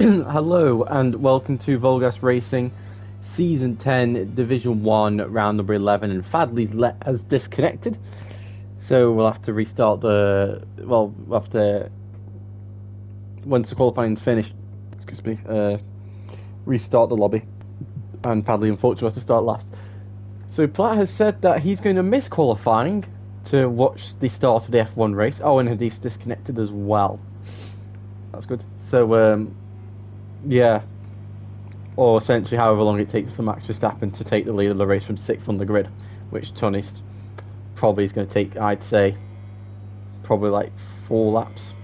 Hello and welcome to VollGazzRacing Season 10 Division 1 round number 11, and Fadley's let us disconnected, so we'll have to restart we'll have to, once the qualifying's finished, excuse me, restart the lobby, and Fadley unfortunately has to start last. So Platt has said that he's going to miss qualifying to watch the start of the F1 race. Oh, and Hadith's disconnected as well. That's good. So yeah, or essentially however long it takes for Max Verstappen to take the lead of the race from 6th on the grid, which to be honest, probably is going to take, I'd say, probably like 4 laps.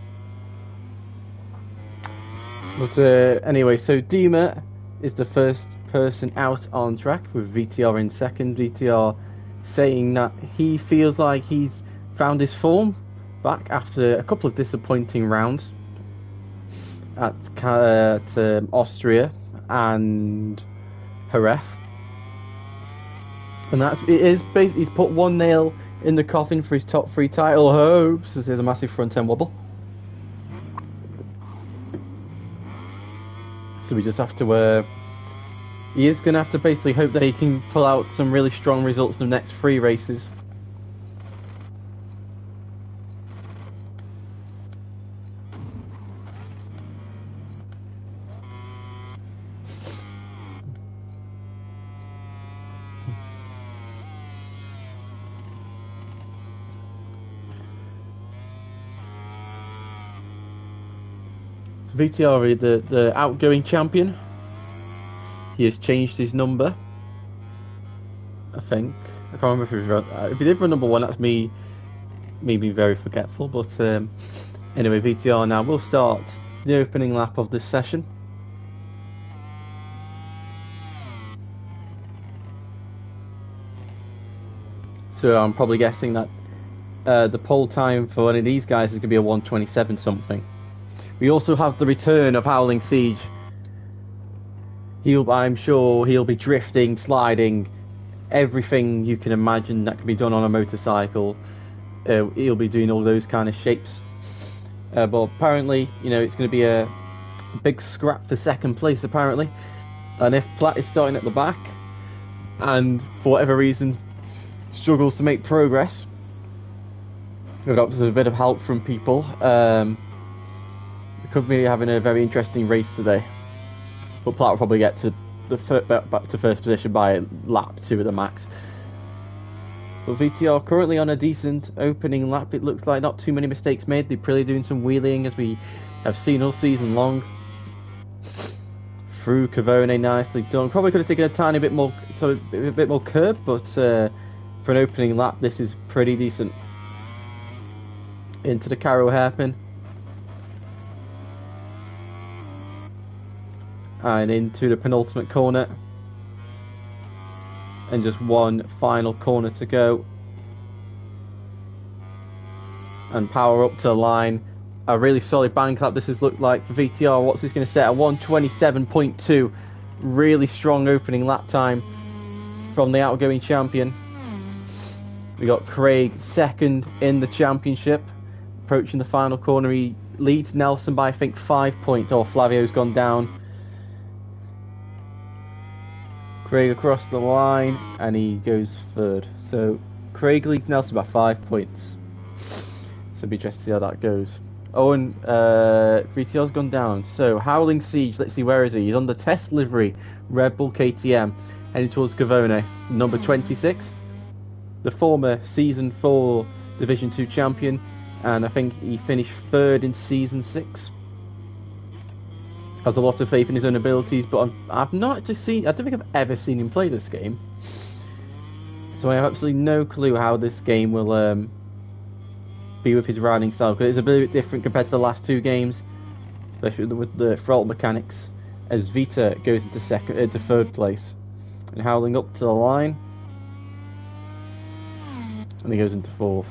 But anyway, so Dima is the first person out on track with VTR in second. VTR saying that he feels like he's found his form back after a couple of disappointing rounds at Austria and Jerez, and he's put one nail in the coffin for his top 3 title hopes, as there's a massive front end wobble. So we just have to he is going to have to basically hope that he can pull out some really strong results in the next 3 races. VTR, the outgoing champion, he has changed his number. I think I can't remember if he did run number 1. That's me being very forgetful. But anyway, VTR now will start the opening lap of this session. So I'm probably guessing that the pole time for one of these guys is going to be a 1:27 something. We also have the return of Howling Siege. I'm sure he'll be drifting, sliding, everything you can imagine that can be done on a motorcycle. He'll be doing all those kind of shapes. But apparently, it's going to be a big scrap for second place, apparently. And if Platt is starting at the back, and for whatever reason struggles to make progress, we've got a bit of help from people. Could be having a very interesting race today, but Platt will probably get to back to first position by lap 2 of the max. But VTR currently on a decent opening lap. It looks like not too many mistakes made. They're probably doing some wheeling, as we have seen all season long. Through Cavone, nicely done. Probably could have taken a tiny bit more, a bit more curb, but for an opening lap, this is pretty decent. Into the Caro hairpin. And into the penultimate corner, and just one final corner to go, and power up to the line. A really solid bank lap this has looked like for VTR. What's this going to set? A 1:27.2. Really strong opening lap time from the outgoing champion. We got Craig second in the championship, approaching the final corner. He leads Nelson by I think 5 points. Oh, Flavio's gone down. Craig across the line, and he goes third. So Craig leads Nelson by 5 points. So be interested to see how that goes. Oh, and VTR's gone down. So Howling Siege, let's see, where is he? He's on the test livery, Red Bull KTM, heading towards Cavone, number 26. The former Season 4 Division 2 champion, and I think he finished 3rd in Season 6. Has a lot of faith in his own abilities, but I've not just seen. I don't think I've ever seen him play this game, so I have absolutely no clue how this game will be with his riding style, because it's a bit different compared to the last 2 games, especially with the throttle mechanics. As Vita goes into 3rd place, and Howling up to the line, and he goes into 4th.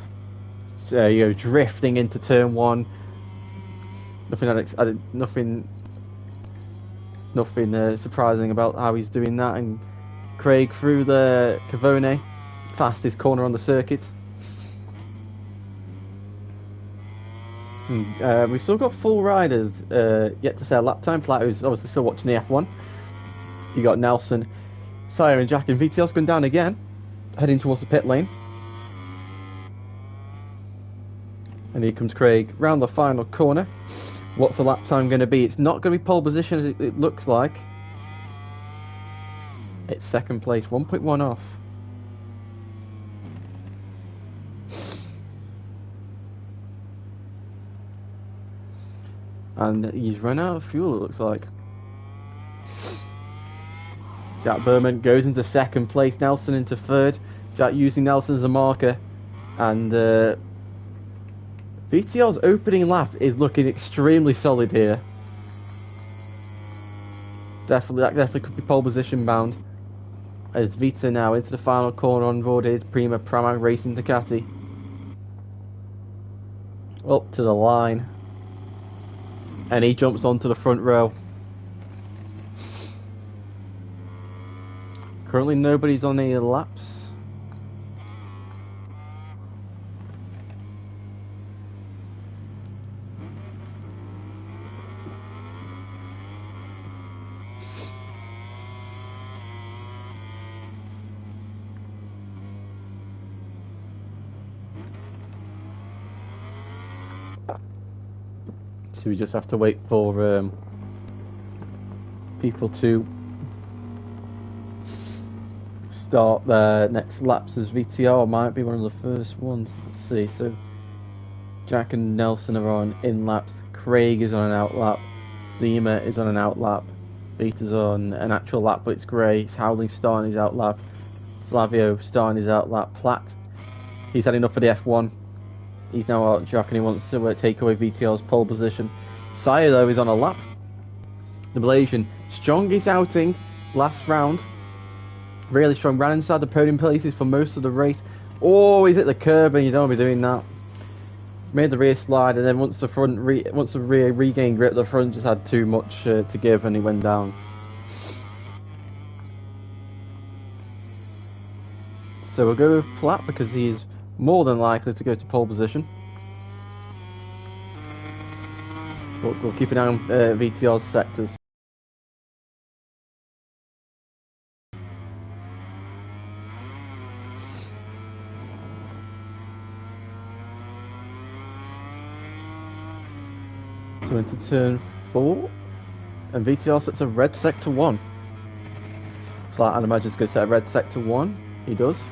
So drifting into turn 1. Nothing surprising about how he's doing that. And Craig through the Cavone, fastest corner on the circuit. We've still got full riders yet to say a lap time. Flat who's obviously still watching the F1. You got Nelson, Sire and Jack, and VTL's going down again, heading towards the pit lane. And here comes Craig round the final corner. What's the lap time going to be? It's not going to be pole position as it looks like. It's second place, 1.1 off. And he's run out of fuel, it looks like. Jack Berman goes into second place, Nelson into third. Jack using Nelson as a marker. And VTL's opening lap is looking extremely solid here. That definitely could be pole position bound. As Vita now into the final corner on board his Prima Pramac Racing Ducati. Up to the line. And he jumps onto the front row. Currently nobody's on any laps. So we just have to wait for people to start their next laps, as VTR might be one of the first ones. Let's see. So Jack and Nelson are on in laps. Craig is on an out lap. Lima is on an out lap. Vita's on an actual lap, but it's grey. It's Howling starting his out lap. Flavio starting his out lap. Platt, he's had enough for the F1. He's now out Jack and he wants to take away VTL's pole position. Sire though is on a lap. The Malaysian, strongest outing last round. Really strong, ran inside the podium places for most of the race. Oh, he's at the curb and you don't want to be doing that. Made the rear slide, and then once the rear regained grip, the front just had too much to give and he went down. So we'll go with Platt because he's more than likely to go to pole position. But we'll keep an eye on VTR's sectors. So into turn 4, and VTR sets a red sector 1. Platt, I'd imagine, is going to set a red sector 1. He does.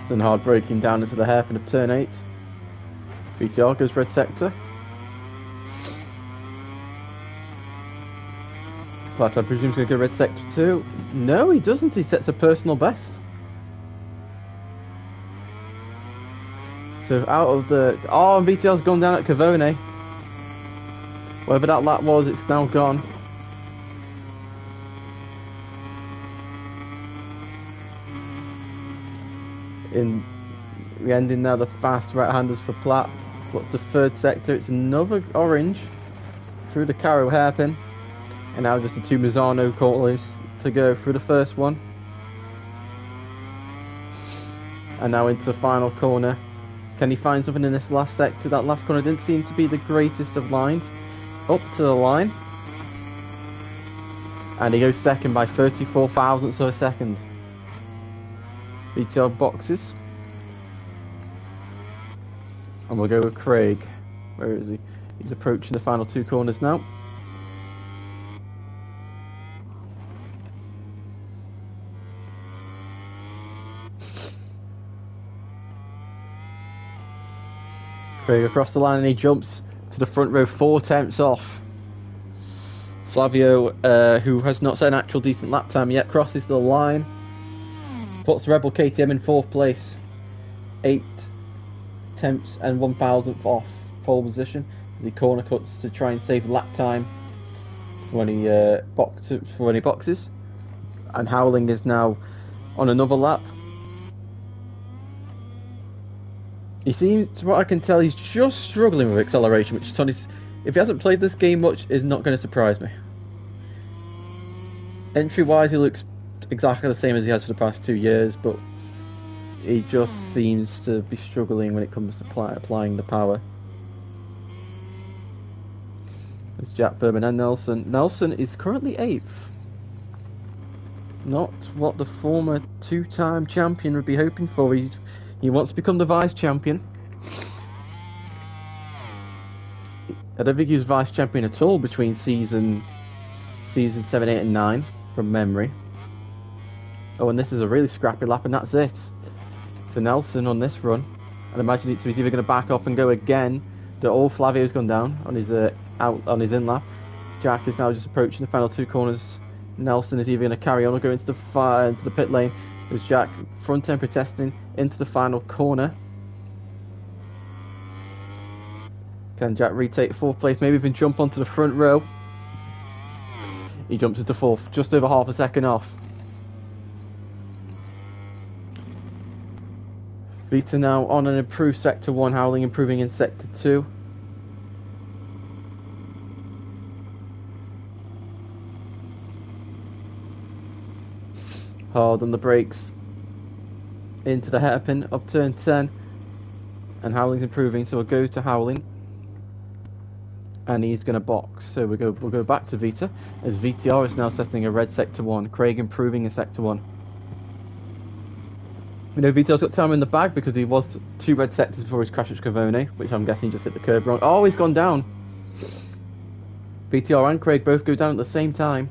Then hard braking down into the hairpin of turn 8. VTR goes red sector. Platt, I presume, is going to go red sector 2. No, he doesn't. He sets a personal best. So out of the... Oh, VTR's gone down at Cavone. Whatever that lap was, it's now gone. We're ending now the fast right-handers for Platt. What's the third sector? It's another orange through the Caro hairpin. And now just the two Mazzano corners to go through the first one. And now into the final corner. Can he find something in this last sector? That last corner didn't seem to be the greatest of lines. Up to the line. And he goes second by 34 thousandths of a second. VTR boxes. And we'll go with Craig. Where is he? He's approaching the final two corners now. Craig across the line and he jumps to the front row 4 tenths off. Flavio, who has not set an actual decent lap time yet, crosses the line. Puts Rebel KTM in 4th place. 8 tenths and 1,000th off pole position as he corner cuts to try and save lap time when he boxes. And Howling is now on another lap. He seems, from what I can tell, he's just struggling with acceleration, which Tony, if he hasn't played this game much, is not going to surprise me. Entry-wise, he looks exactly the same as he has for the past 2 years, but he just seems to be struggling when it comes to applying the power. There's Jack Berman and Nelson. Nelson is currently 8th. Not what the former 2-time champion would be hoping for. He wants to become the vice champion. I don't think he was vice champion at all between season 7, 8 and 9 from memory. Oh, and this is a really scrappy lap, and that's it for Nelson on this run. I'd imagine he's either going to back off and go again. Flavio's gone down on his in lap. Jack is now just approaching the final 2 corners. Nelson is either going to carry on or go into the pit lane. There's Jack front end protesting into the final corner. Can Jack retake 4th place? Maybe even jump onto the front row. He jumps into 4th, just over half a second off. Vita now on an improved Sector 1, Howling improving in Sector 2. Hard on the brakes into the hairpin of turn 10, and Howling's improving, so we'll go to Howling, and he's going to box. So we'll go back to Vita, as VTR is now setting a red Sector 1. Craig improving in Sector 1. We know VTR's got time in the bag because he was 2 red sectors before his crash at Scavone, which I'm guessing just hit the curb wrong. Oh, he's gone down. VTR and Craig both go down at the same time.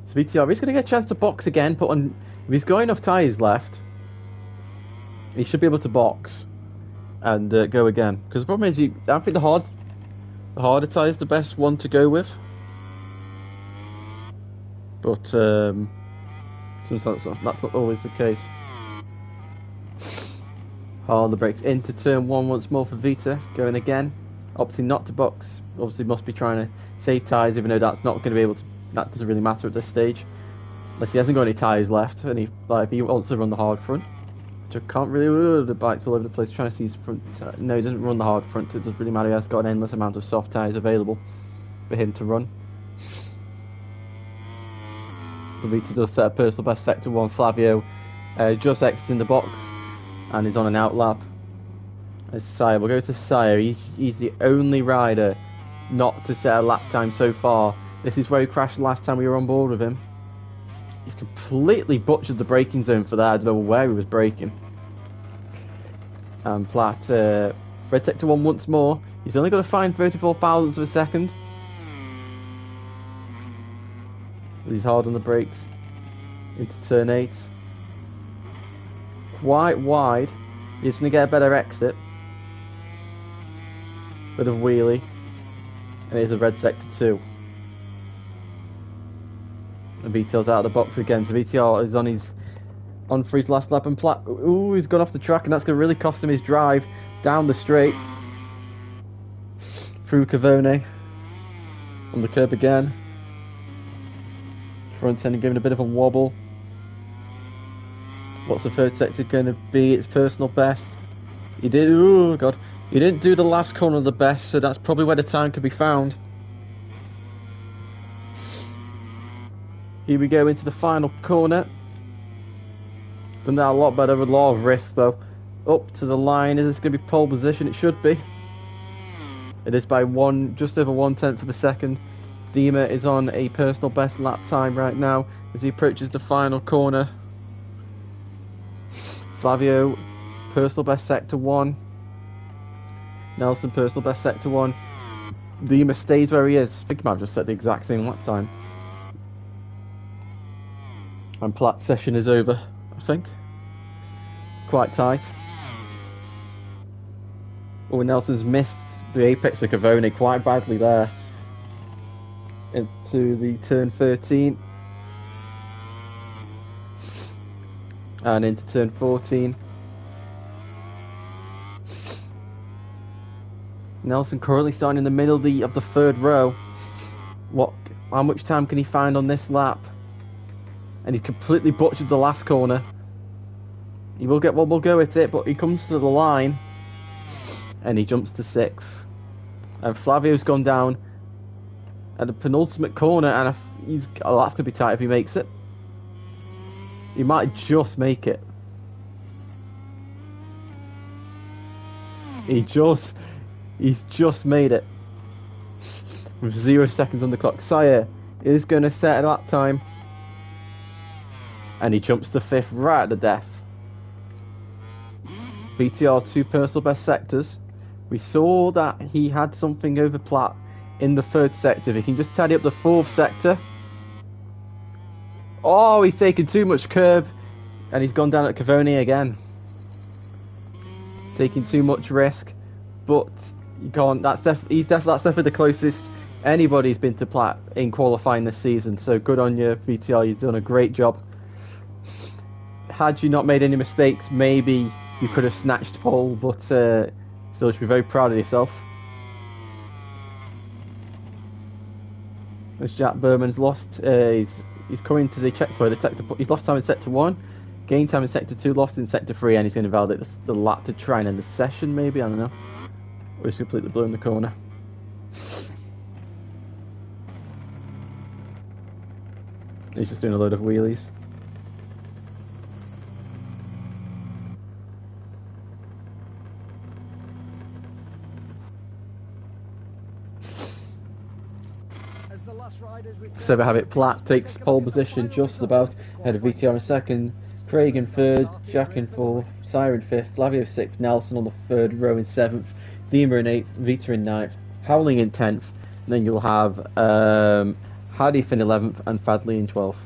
So VTR is going to get a chance to box again, but if he's got enough tyres left, he should be able to box and go again. Because the problem is, I think the harder tyre is the best one to go with. But sometimes that's not always the case. Hard on the brakes into turn 1 once more for Vita, going again, opting not to box. Obviously must be trying to save tyres, even though that's not going to be able to. That doesn't really matter at this stage, unless he hasn't got any tyres left, and if he wants to run the hard front, which I can't really. The bike's all over the place trying to see his front. No, he doesn't run the hard front. So it doesn't really matter. He has got an endless amount of soft tyres available for him to run. Vita does set a personal best Sector 1. Flavio just exiting the box and is on an out lap. As Sire, we'll go to Sire. He's the only rider not to set a lap time so far. This is where he crashed last time we were on board with him. He's completely butchered the braking zone for that. I don't know where he was braking. And Platt, red Sector 1 once more. He's only got to find 34 thousandths of a second. He's hard on the brakes into turn 8. Quite wide. He's going to get a better exit. Bit of wheelie. And here's a red Sector 2. And VTR's out of the box again. So VTR is on for his last lap, and Platt, ooh, he's gone off the track, and that's going to really cost him his drive down the straight. Through Cavone. On the curb again. Front end giving a bit of a wobble. What's the third sector going to be? It's personal best. He did, oh god. He didn't do the last corner of the best, so that's probably where the time could be found. Here we go into the final corner. Done that a lot better with a lot of risk though. Up to the line. Is this going to be pole position? It should be. It is by just over 1/10 of a second. Dima is on a personal best lap time right now as he approaches the final corner. Flavio, personal best Sector 1. Nelson, personal best Sector 1. Dima stays where he is. I think he might have just set the exact same lap time. And Platt's session is over, I think. Quite tight. Oh, Nelson's missed the apex for Cavone quite badly there. Into the turn 13. And into turn 14. Nelson currently starting in the middle of the third row. How much time can he find on this lap? And he's completely butchered the last corner. He will get one more go at it, but he comes to the line and he jumps to 6th. And Flavio's gone down, at the penultimate corner, and he's that's going to be tight if he makes it. He might just make it. He's just made it with 0 seconds on the clock. Sire is going to set a lap time, and he jumps to 5th right at the death. VTR 2 personal best sectors. We saw that he had something over Platt in the 3rd sector. If he can just tidy up the 4th sector. Oh, he's taken too much curb, and he's gone down at Cavoni again. Taking too much risk, but you can't. That's definitely the closest anybody's been to Platt in qualifying this season. So good on you, VTR. You've done a great job. Had you not made any mistakes, maybe you could have snatched pole, but still, you should be very proud of yourself. As Jack Berman's lost, he's coming to the he's lost time in sector 1, gained time in sector 2, lost in sector 3, and he's going to validate the lap to try and end the session, maybe, I don't know. Or he's completely blown the corner. He's just doing a load of wheelies. So we have it. Platt takes pole position just about ahead of VTR in 2nd, Craig in 3rd, Jack in 4th, Sire in 5th, Flavio 6th, Nelson on the 3rd row in 7th, Dima in 8th, Vita in 9th, Howling in 10th, and then you'll have Hadif in 11th and Fadley in 12th.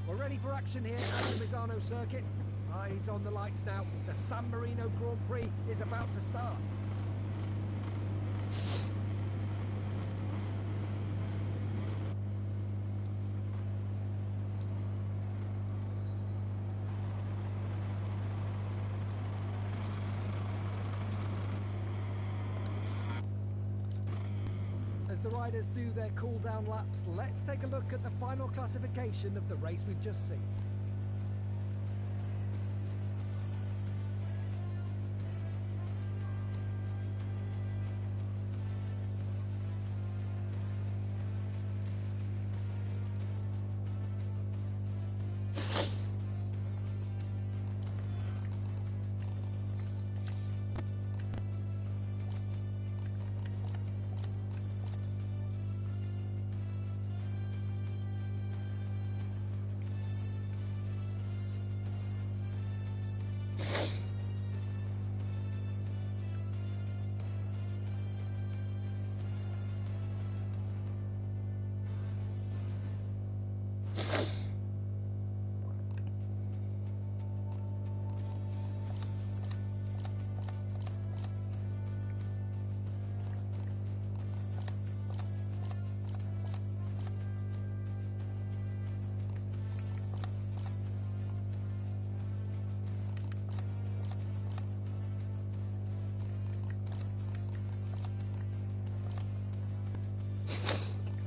We're ready for action here at the Misano circuit. Eyes on the lights now. The San Marino Grand Prix is about to start. As the riders do their cool-down laps, let's take a look at the final classification of the race we've just seen.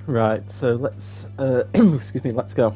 Right, so let's excuse me, let's go.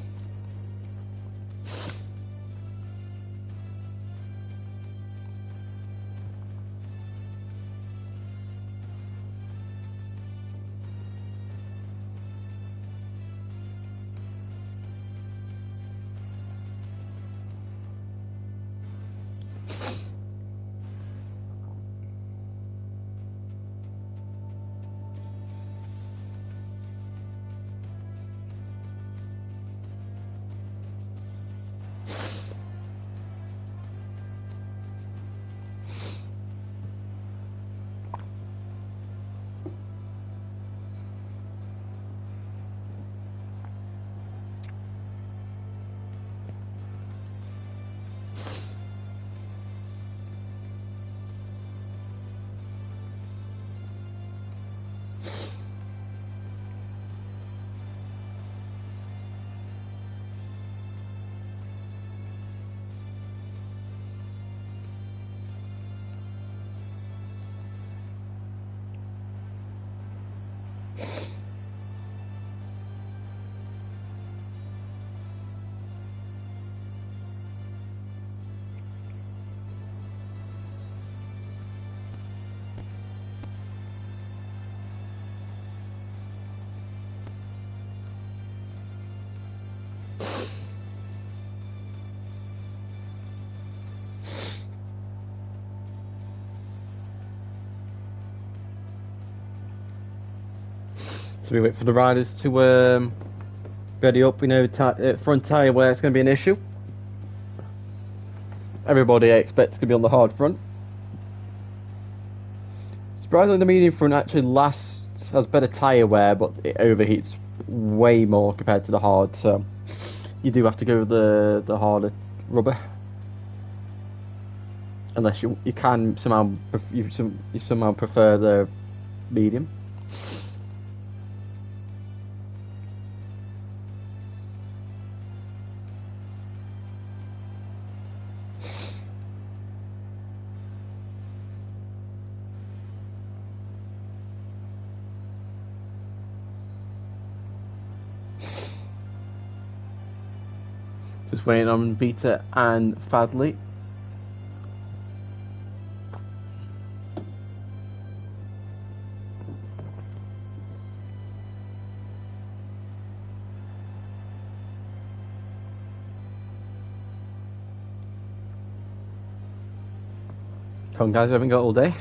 So we wait for the riders to ready up. We know front tyre wear is going to be an issue. Everybody I expect is going to be on the hard front. Surprisingly, the medium front actually has better tyre wear, but it overheats way more compared to the hard, so you do have to go with the harder rubber. Unless you can somehow you somehow prefer the medium. Just waiting on Vita and Fadley. Come on, guys, we haven't got all day.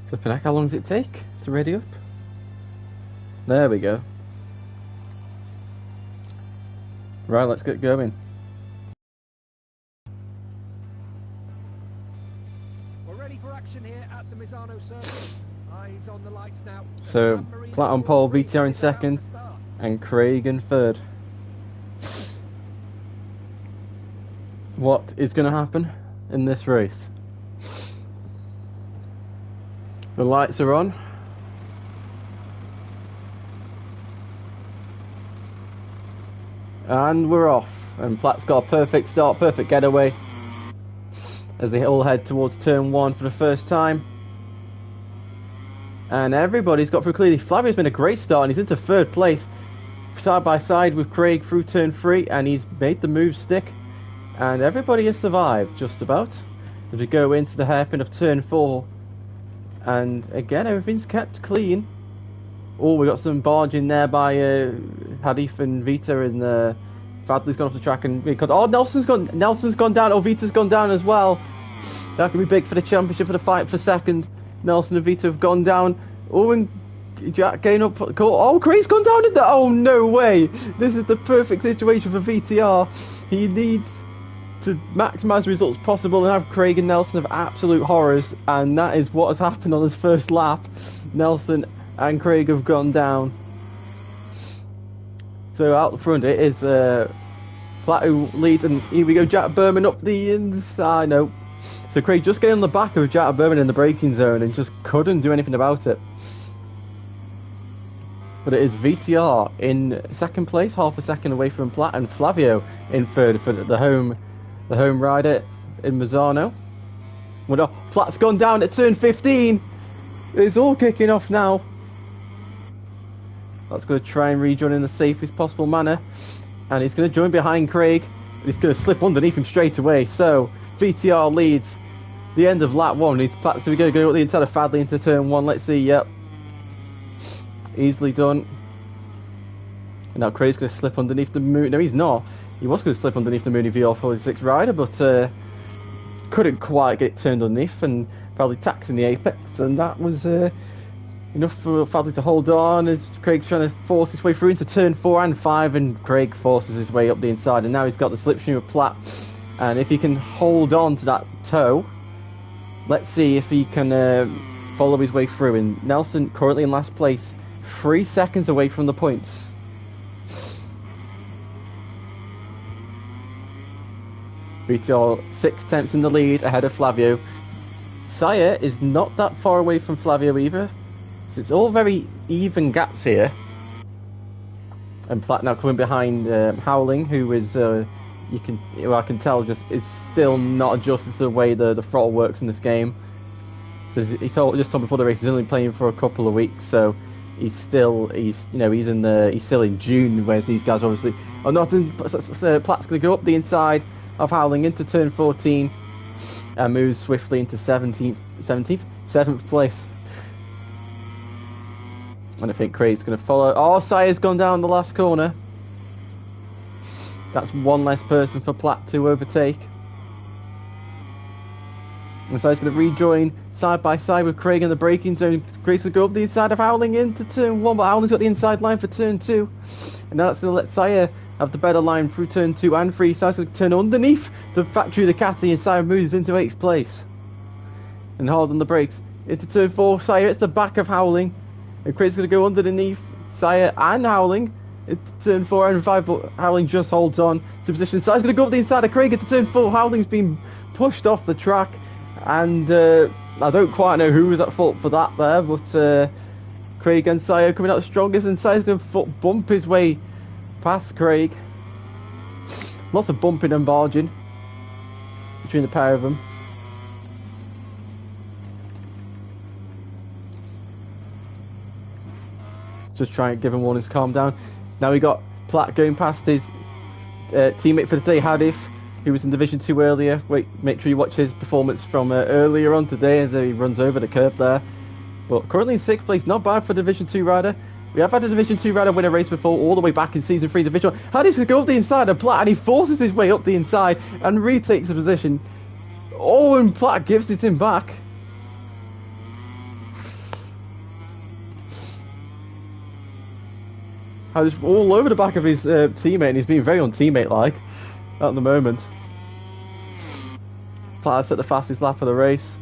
Flipping heck, how long does it take to ready up? There we go. Right, let's get going. We're ready for action here at the Misano circuit. Eyes on the lights now. So, flat on pole, VTR in second, and Craig in third. What is going to happen in this race? The lights are on. And we're off. And Platt's got a perfect start, perfect getaway. As they all head towards turn 1 for the first time. And everybody's got through clearly. Flavio's been a great start and he's into third place. Side by side with Craig through turn 3 and he's made the move stick. And everybody has survived, just about. As we go into the hairpin of turn 4. And again, everything's kept clean. Oh, we got some barging there by Hadif and Vita, and Fadley's gone off the track. And oh, Nelson's gone down. Oh, Vita's gone down as well. That could be big for the championship, for the fight for second. Nelson and Vita have gone down. Oh, and Jack getting up. Oh, Craig's gone down. Oh, no way! This is the perfect situation for VTR. He needs to maximise the results possible and have Craig and Nelson have absolute horrors, and that is what has happened on his first lap. Nelson and Craig have gone down. So out the front it is Platt who leads, and here we go, Jack Berman up the inside. No, so Craig just getting on the back of Jack Berman in the braking zone and just couldn't do anything about it. But it is VTR in second place, half a second away from Platt, and Flavio in third for the home rider in Misano. Well, no, Platt's gone down at turn 15. It's all kicking off now. Platt's going to try and rejoin in the safest possible manner. And he's going to join behind Craig. He's going to slip underneath him straight away. So, VTR leads the end of lap 1. Platt's going to go up the inside of Fadley into turn 1. Let's see, yep. Easily done. And now Craig's going to slip underneath the Moon. No, he's not. He was going to slip underneath the Mooney VR46 rider, but couldn't quite get it turned underneath, and Fadley taxing the apex, and that was enough for Fadley to hold on as Craig's trying to force his way through into turn 4 and 5, and Craig forces his way up the inside, and now he's got the slipstream of Platt, and if he can hold on to that toe, let's see if he can follow his way through. And Nelson currently in last place, 3 seconds away from the points. VTR 6 tenths in the lead ahead of Flavio. Sire is not that far away from Flavio either. So it's all very even gaps here. And Platt now coming behind Howling, who is I can tell just is still not adjusted to the way the throttle works in this game. So he told before the race he's only playing for a couple of weeks, so he's still he's still in June, whereas these guys obviously are not. Platt's going to go up the inside of Howling into turn 14 and moves swiftly into 7th place. And I think Craig's going to follow. Oh, Sire's gone down the last corner. That's one less person for Platt to overtake. And so he's going to rejoin side by side with Craig in the braking zone. Craig's going to go up the inside of Howling into turn 1, but Howling's got the inside line for turn 2. And now that's going to let Sire have the better line through turn 2 and 3. Sire's going to turn underneath the factory Ducati, and Sire moves into 8th place. And hard on the brakes. Into turn 4, Sire hits the back of Howling. And Craig's going to go underneath Sire and Howling. Into turn 4 and 5, but Howling just holds on to position. Sire's going to go up the inside of Craig into turn 4. Howling's been pushed off the track. And I don't quite know who was at fault for that there, but Craig and Sire coming out strongest, and Sire's going to bump his way past Craig. Lots of bumping and barging between the pair of them. Just trying to give him warnings to calm down. Now we got Platt going past his teammate for the day, Hadif, who was in Division 2 earlier. Make sure you watch his performance from earlier on today as he runs over the curb there. But currently in 6th place, not bad for Division 2 rider. We have had a Division 2 rider win a race before, all the way back in Season 3 Division 1. Hadif's going to go up the inside of Platt, and he forces his way up the inside and retakes the position. Oh, and Platt gives it him back. Hadif's all over the back of his teammate, and he's being very un-teammate-like at the moment. Platt has set the fastest lap of the race,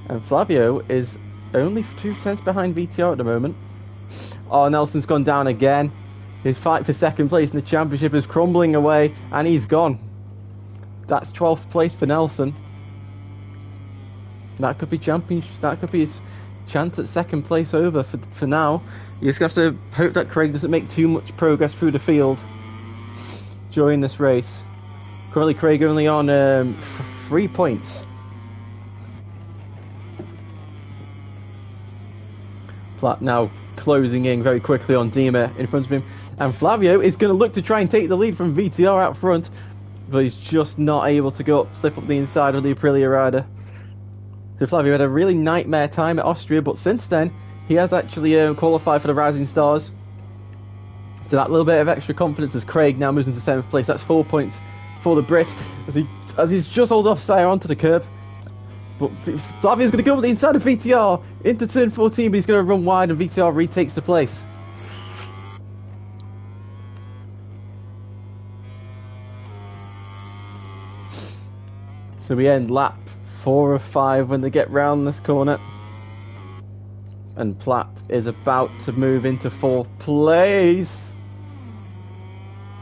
and Flavio is only 2 tenths behind VTR at the moment. Oh, Nelson's gone down again. His fight for 2nd place in the championship is crumbling away, and he's gone. That's 12th place for Nelson. That could be that could be his chance at 2nd place over for now. You just have to hope that Craig doesn't make too much progress through the field during this race. Currently Craig only on 3 points. Platt now closing in very quickly on Dima in front of him. And Flavio is going to look to try and take the lead from VTR out front, but he's just not able to slip up the inside of the Aprilia rider. So Flavio had a really nightmare time at Austria, but since then he has actually qualified for the Rising Stars. So that little bit of extra confidence as Craig now moves into 7th place. That's 4 points for the Brit as he's just hauled off Sire onto the curb. But Flavio's going to go up the inside of VTR into turn 14, but he's going to run wide, and VTR retakes the place. So we end lap 4 of 5 when they get round this corner. And Platt is about to move into 4th place.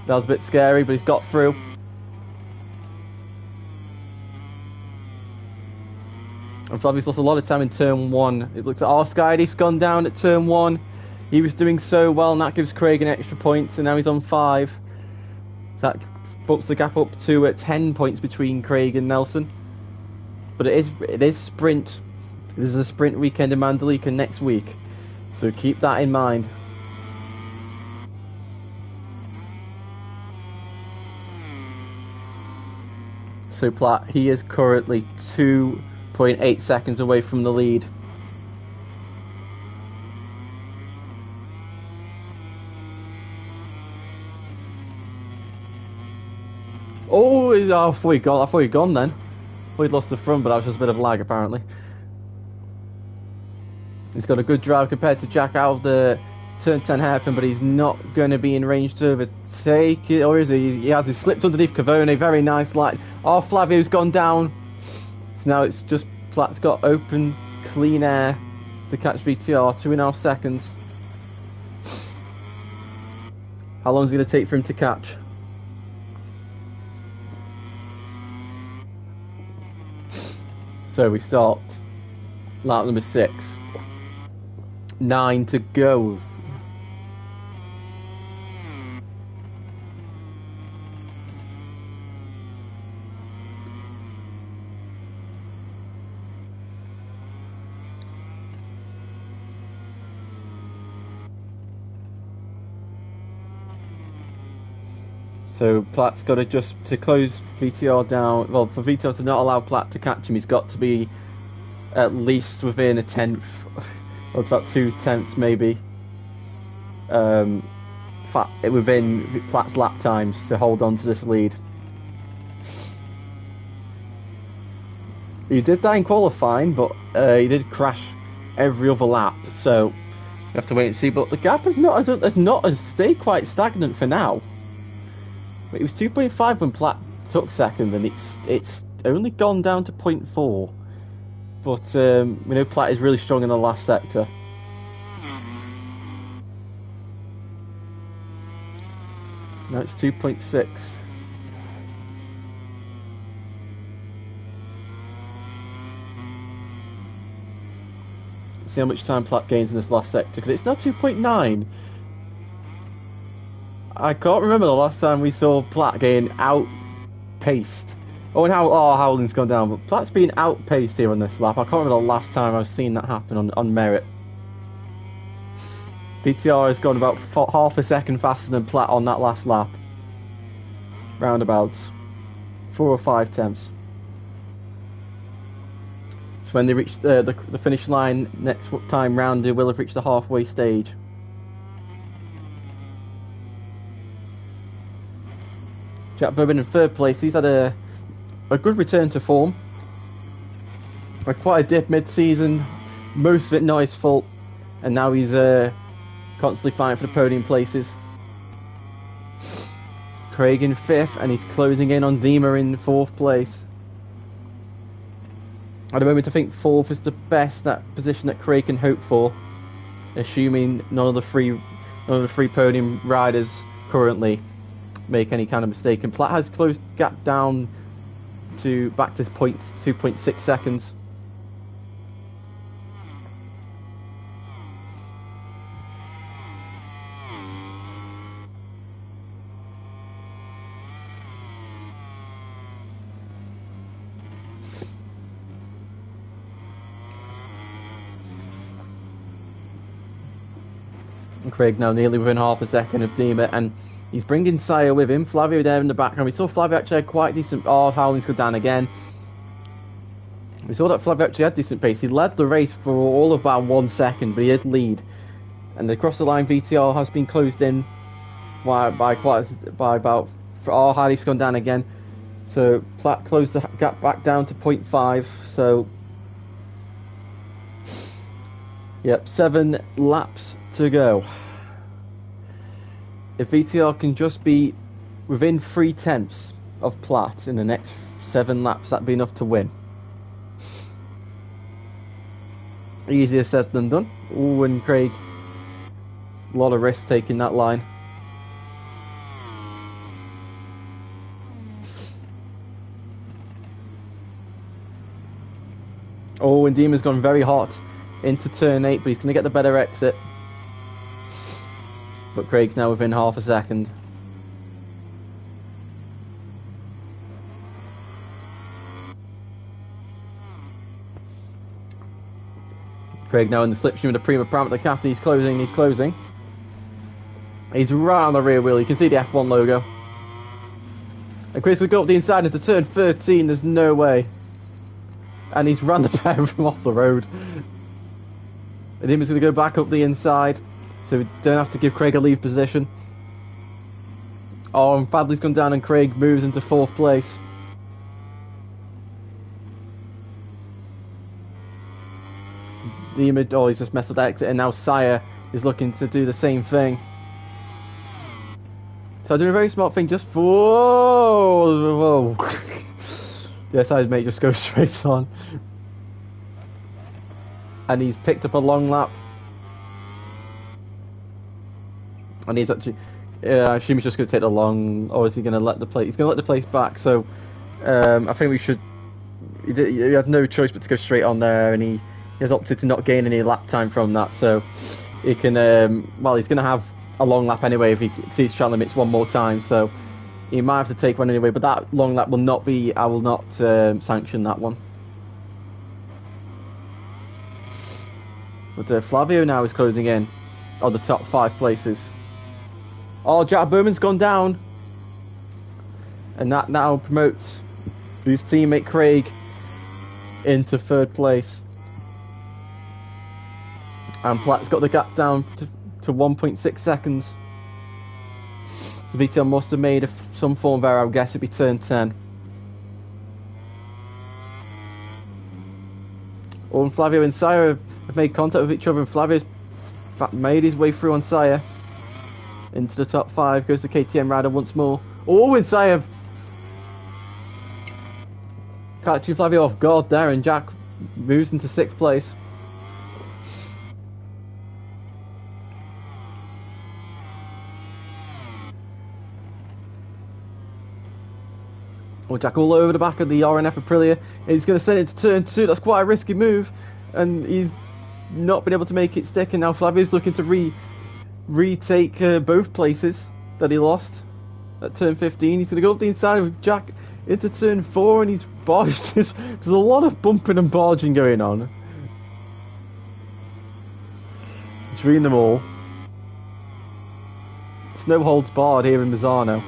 That was a bit scary, but he's got through. And Flavio's lost a lot of time in turn 1. It looks like Skydif's gone down at turn 1. He was doing so well, and that gives Craig an extra point, so now he's on 5. So that bumps the gap up to 10 points between Craig and Nelson. But it is sprint. This is a sprint weekend in Mandalika next week, so keep that in mind. So Platt, he is currently 2.8 seconds away from the lead. Oh, I thought he'd gone then. He'd lost the front, but that was just a bit of lag apparently. He's got a good drive compared to Jack out of the turn 10 hairpin, but he's not going to be in range to overtake it, or is he? He has. He slipped underneath Cavone. Very nice line. Oh, Flavio's gone down. So now it's just Platt's got open, clean air to catch VTR. 2.5 seconds. How long is it going to take for him to catch? So we start lap number 6. 9 to go. So Platt's got to to close VTR down. Well, for VTR to not allow Platt to catch him, he's got to be at least within a 10th, or about 2 tenths maybe, within Platt's lap times to hold on to this lead. He did that in qualifying, but he did crash every other lap, so you have to wait and see. But the gap has not stayed quite stagnant for now. It was 2.5 when Platt took second, and it's only gone down to 0.4. But we know Platt is really strong in the last sector. Now it's 2.6. See how much time Platt gains in this last sector, because it's now 2.9. I can't remember the last time we saw Platt getting outpaced. Oh, and Howland's gone down, but Platt's been outpaced here on this lap. I can't remember the last time I've seen that happen on merit. DTR has gone about half a second faster than Platt on that last lap. Roundabouts. 4 or 5 tenths. So when they reach the finish line next time round, they will have reached the halfway stage. Jack Bowman in 3rd place. He's had a good return to form. Had quite a dip mid-season, most of it not his fault, and now he's constantly fighting for the podium places. Craig in 5th, and he's closing in on Dima in 4th place. At the moment, I think 4th is the best position that Craig can hope for, assuming none of the three podium riders currently make any kind of mistake. And Platt has closed the gap down back to 2.6 seconds. And Craig now nearly within half a second of Dima, and he's bringing Sire with him. Flavio there in the background. We saw Flavio actually had quite decent... Oh, Howland's go down again. We saw that Flavio actually had decent pace. He led the race for all of about 1 second, but he did lead. And across the line, VTR has been closed in by about... Oh, Hardy's gone down again. So Platt closed the gap back down to 0.5. So... Yep, 7 laps to go. If VTR can just be within 3 tenths of Platt in the next 7 laps, that'd be enough to win. Easier said than done. Ooh, and Craig, a lot of risk taking that line. Oh, and Dima's gone very hot into turn 8, but he's going to get the better exit. But Craig's now within half a second. Craig now in the slipstream of the Prima Parameter Captain. He's closing. He's right on the rear wheel. You can see the F1 logo. And Chris will go up the inside into turn 13. There's no way. And he's run the pair of them off the road. And Dima's going to go back up the inside, so we don't have to give Craig a leave position. Oh, and Fadley's gone down and Craig moves into 4th place. Dima, oh, he's just messed up that exit, and now Sire is looking to do the same thing. So doing a very smart thing, just whoa. Yes, I'd make just go straight on. And he's picked up a long lap. And he's actually, I assume he's just going to take the long, or is he going to let the place? He's going to let the place back. So I think we should. He had no choice but to go straight on there, and he has opted to not gain any lap time from that. So he can, well, he's going to have a long lap anyway if he exceeds track limits one more time. So he might have to take one anyway. But that long lap will not be. I will not sanction that one. But Flavio now is closing in on the top 5 places. Oh, Jack Bowman's gone down. And that now promotes his teammate Craig into 3rd place. And Platt's got the gap down to 1.6 seconds. So VTL must have made some form of error. I would guess it'd be turn 10. Oh, and Flavio and Sire have made contact with each other, and Flavio's made his way through on Sire. Into the top 5, goes the KTM rider once more. Oh, and Sire catching Flavio off guard there, and Jack moves into 6th place. Oh, Jack all over the back of the RNF Aprilia. He's going to send it to turn 2. That's quite a risky move, and he's not been able to make it stick. And now Flavio's looking to retake both places that he lost at turn 15. He's going to go up the inside of Jack into turn 4, and he's barged. There's a lot of bumping and barging going on between them all. It's no holds barred here in Misano.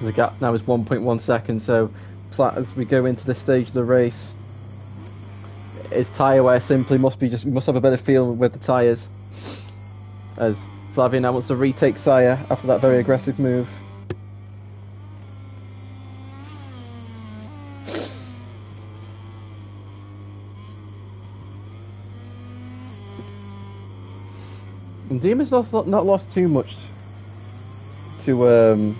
The gap now is 1.1 seconds, so as we go into this stage of the race, his tyre wear simply must have a better feel with the tyres, as Flavio now wants to retake Sire after that very aggressive move. And Dima's not lost too much to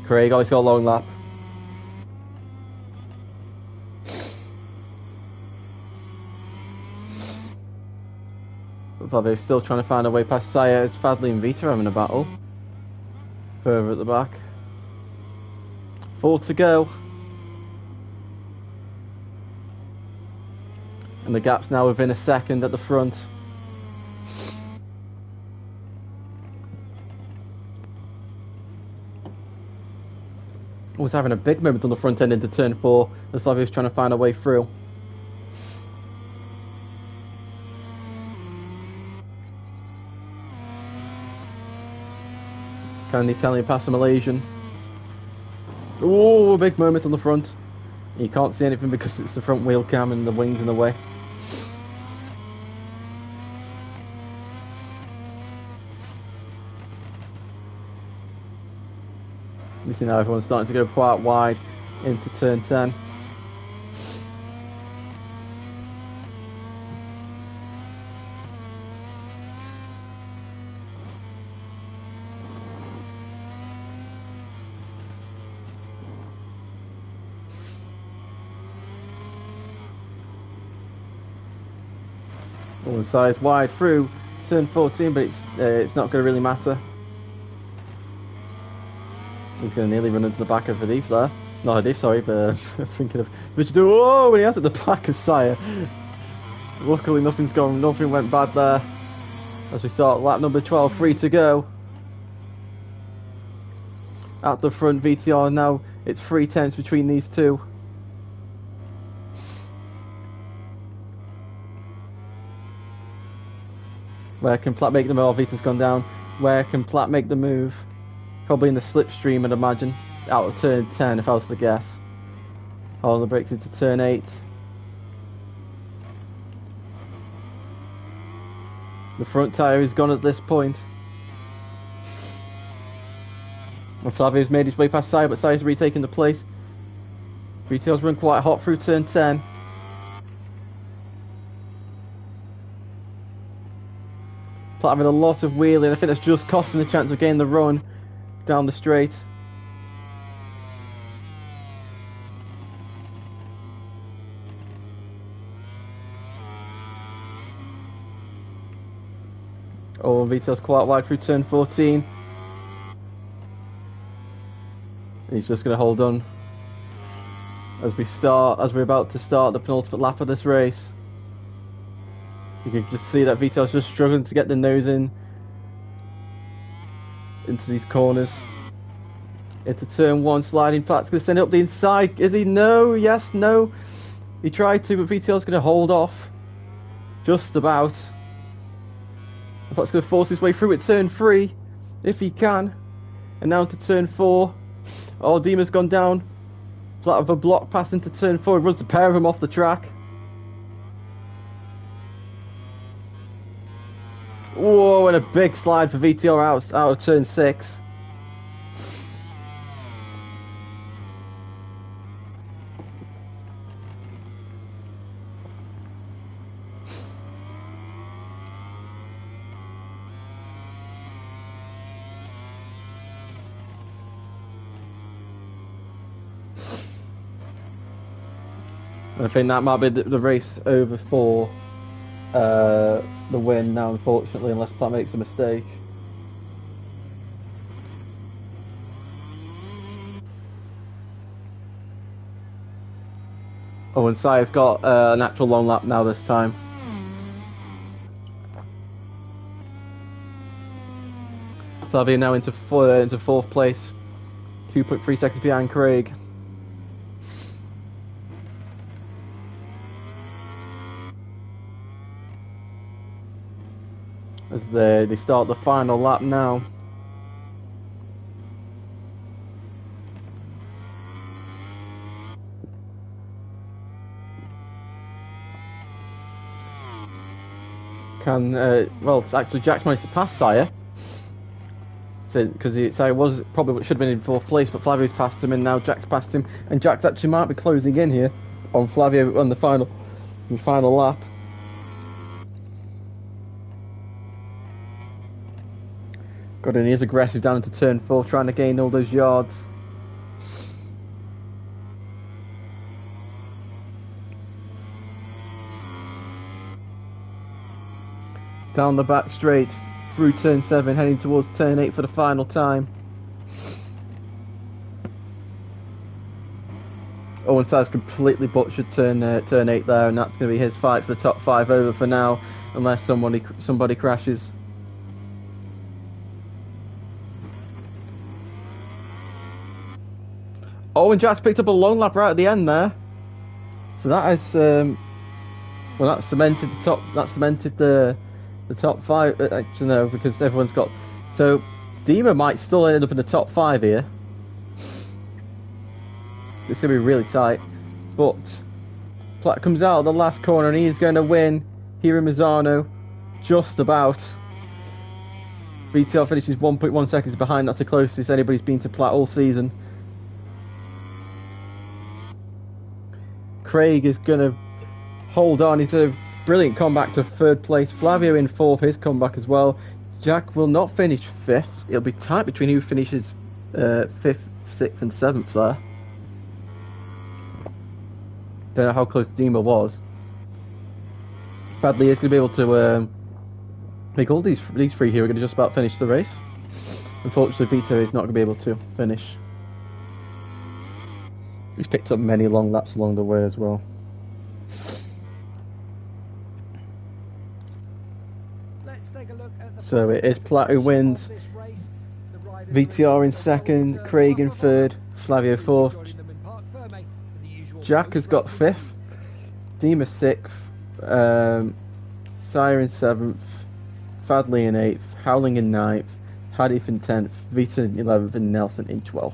Craig. He's got a long lap. Flavio's still trying to find a way past Sire. It's Fadley and Vita having a battle further at the back. 4 to go, and the gap's now within a second at the front. Was having a big moment on the front end into turn 4 as Flavio's trying to find a way through. Can the Italian pass the Malaysian? Oh, a big moment on the front. You can't see anything because it's the front wheel cam and the wings in the way. You see now everyone's starting to go quite wide into turn 10. One side's wide through turn 14, but it's not going to really matter. He's going to nearly run into the back of Hadif there. Not Hadif, sorry, but thinking of Richard. Oh, when he has at the back of Sire. Luckily, nothing went bad there. As we start lap number 12, 3 to go. At the front, VTR now. It's 3 tenths between these two. Where can Platt make the move? Vita's gone down. Where can Platt make the move? Probably in the slipstream, I'd imagine. Out of turn 10, if I was to guess. Holding the brakes into turn 8. The front tyre is gone at this point. And Flavio's made his way past Sire, but Sire's retaking the place. VTL's run quite hot through turn 10. Platt having a lot of wheeling. I think that's just costing the chance of getting the run down the straight. Oh, VTL's quite wide through turn 14. He's just going to hold on as we're about to start the penultimate lap of this race. You can just see that VTL's just struggling to get the nose into these corners. Into turn 1, sliding. Platt's going to send it up the inside. Is he? No. Yes. No. He tried to, but VTL's going to hold off. Just about. Platt's going to force his way through at turn 3, if he can. and now to turn 4. Oh, Dima's gone down. Flat of a block pass into turn 4. He runs a pair of them off the track. Whoa, and a big slide for VTR out of turn 6. I think that might be the race over for the win now, unfortunately, unless Platt makes a mistake. Oh, and Sire's got an actual long lap now this time. Flavio now into 4th place, 2.3 seconds behind Craig. As they start the final lap now. Well, it's actually Jack's managed to pass Sire. Because Sire should have been in 4th place, but Flavio's passed him, and now Jack's passed him, and Jack's actually might be closing in here on Flavio on the final lap. God, and he is aggressive down into turn 4, trying to gain all those yards. Down the back straight, through turn 7, heading towards turn 8 for the final time. Owen Sire's completely butchered turn 8 there, and that's going to be his fight for the top 5 over for now, unless somebody crashes. Oh, and Jack's picked up a long lap right at the end there, so that has that cemented the top. That cemented the top 5. Actually, no, because everyone's got. So Dima might still end up in the top 5 here. It's gonna be really tight, but Platt comes out of the last corner and he's going to win here in Misano, just about. VTR finishes 1.1 seconds behind. That's the closest anybody's been to Platt all season. Craig is going to hold on. He's a brilliant comeback to 3rd place. Flavio in 4th, his comeback as well. Jack will not finish 5th. It'll be tight between who finishes 5th, 6th and 7th there. Don't know how close Dima was. Bradley is going to be able to make all these 3 here are going to just about finish the race. Unfortunately, Vito is not going to be able to finish. He's picked up many long laps along the way as well. Let's take a look at the So it is Platt who wins. VTR in 2nd, Craig in 3rd, Flavio 4th. Jack has got 5th, Dima 6th, Sire in 7th, Fadley in 8th, Howling in 9th, Hadif in 10th, Vita in 11th, and Nelson in 12th.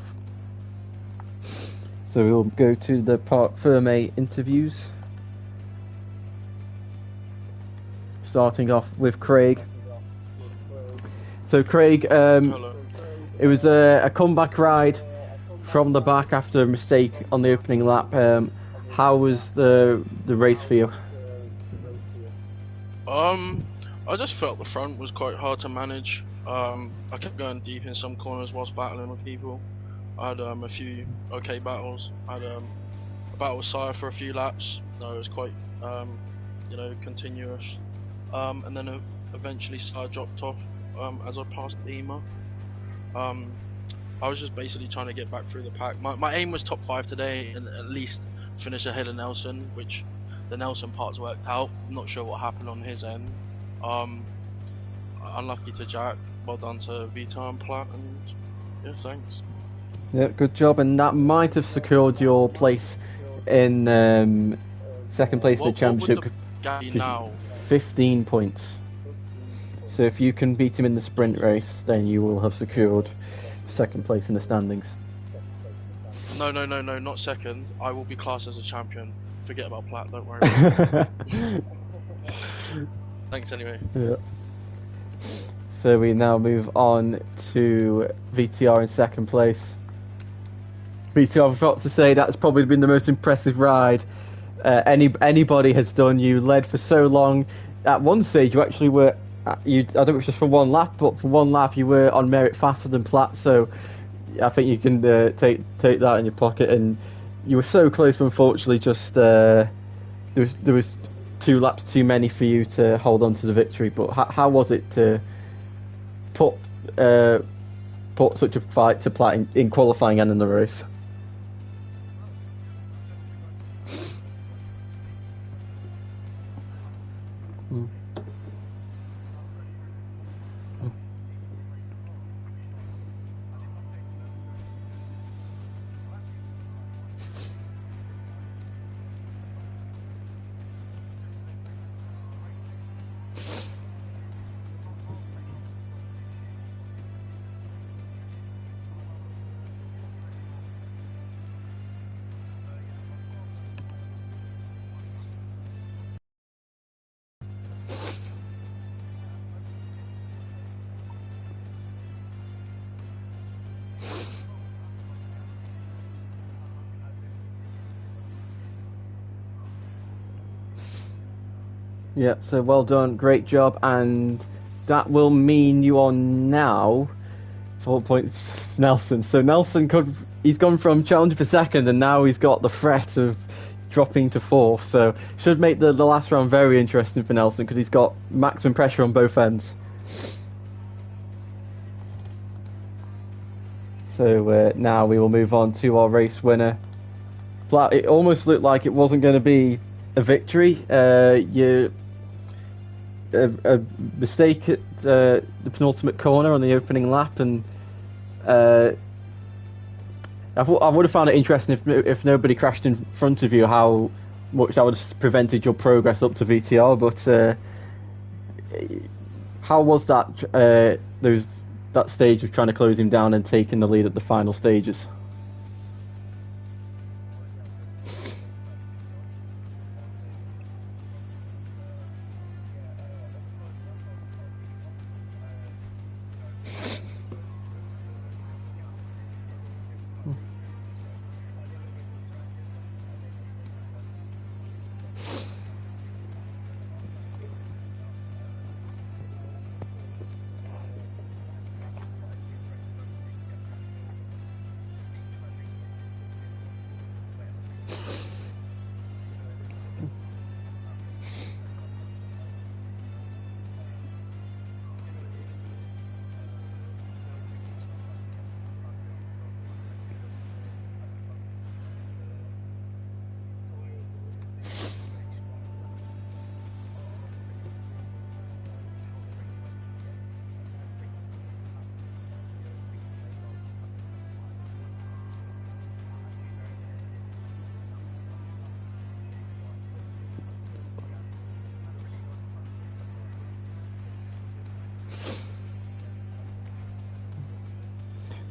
So we'll go to the Parc Ferme interviews. Starting off with Craig. So Craig, it was a comeback ride from the back after a mistake on the opening lap. How was the race for you? I just felt the front was quite hard to manage. I kept going deep in some corners whilst battling with people. I had a few okay battles. I had a battle with Sire for a few laps. No, it was quite continuous. And then eventually Sire dropped off as I passed Dima. I was just basically trying to get back through the pack. My aim was top 5 today and at least finish ahead of Nelson, which the Nelson part's worked out. I'm not sure what happened on his end. Unlucky to Jack. Well done to Vita and Platt, and yeah, thanks. Yeah, good job, and that might have secured your place in 2nd place in the championship. Now? 15 points. So if you can beat him in the sprint race, then you will have secured second place in the standings. No, not second. I will be classed as a champion. Forget about plat, don't worry. Thanks anyway. Yeah. So we now move on to VTR in second place. VTR, I forgot to say, that's probably been the most impressive ride anybody has done. You led for so long. At one stage, you actually were. I think it was just for one lap, but for one lap you were on merit faster than Platt. So I think you can take that in your pocket. And you were so close, but unfortunately, just there was 2 laps too many for you to hold on to the victory. But how was it to put such a fight to Platt in qualifying and in the race? Yep, so well done, great job, and that will mean you are now 4 points Nelson. So Nelson he's gone from challenging for second, and now he's got the threat of dropping to fourth. So should make the last round very interesting for Nelson because he's got maximum pressure on both ends. So now we will move on to our race winner. It almost looked like it wasn't going to be a victory. A mistake at the penultimate corner on the opening lap, and I would have found it interesting if nobody crashed in front of you, how much that would have prevented your progress up to VTR. But how was that that stage of trying to close him down and taking the lead at the final stages?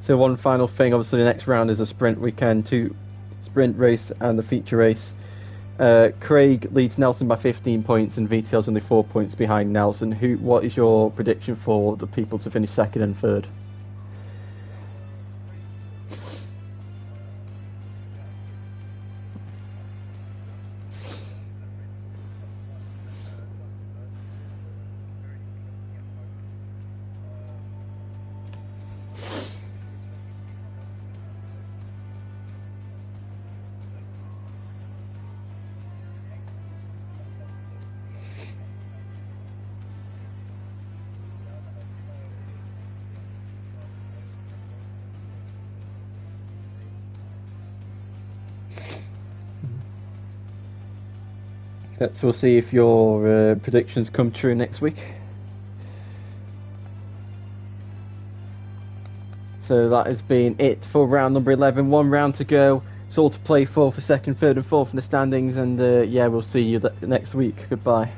So one final thing, obviously the next round is a sprint weekend, 2 sprint race and the feature race. Craig leads Nelson by 15 points and VTL's only 4 points behind Nelson. What is your prediction for the people to finish second and third? So we'll see if your predictions come true next week. So that has been it for round number 11. 1 round to go. It's all to play for second, third and fourth in the standings. And yeah, we'll see you next week. Goodbye.